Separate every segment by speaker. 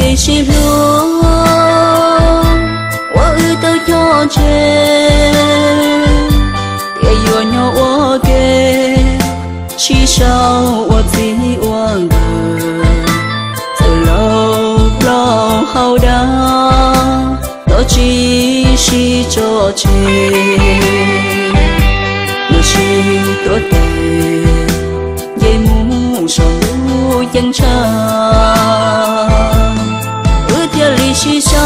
Speaker 1: 给西路我遇到your姐也有鸟我给其实我自忘了走路路好的都只是做起我是多的也目上路ยัง长历史上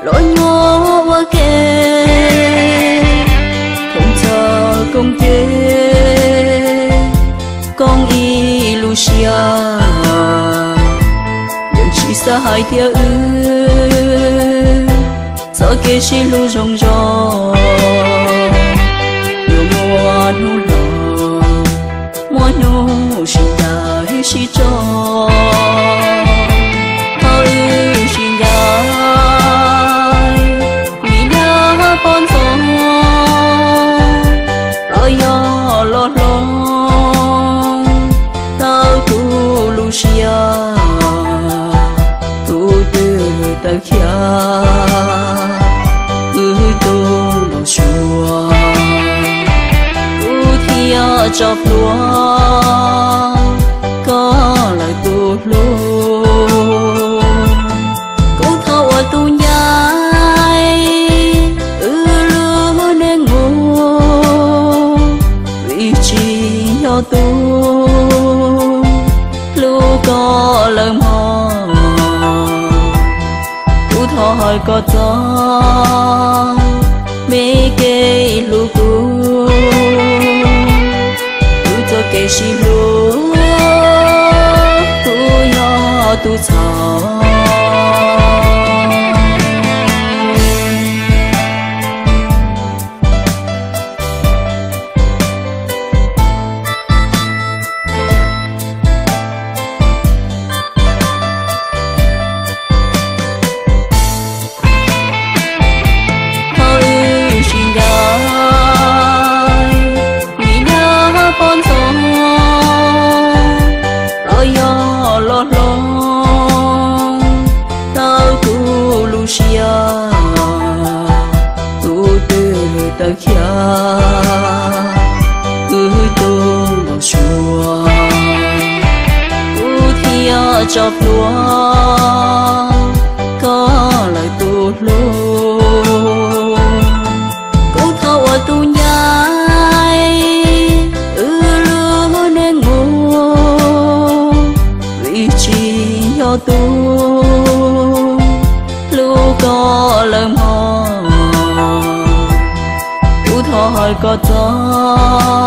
Speaker 1: 落寞我给同着公爹公益路下人去撒海条早给是路中中有我努力我努是大是中chọc lúa có lại tu luôn cũng thâu ở tu nhai lúa nên ngủ vị trí nhỏ tu lúa có lời mò tu thôi có gió mấy cây lúa给西路不要吐槽chọc lúa có lại tu luôn cũng thâu ở tu nhai lúa nên ngủ vị trí nhỏ tu lúa có lời mò tu thôi có gió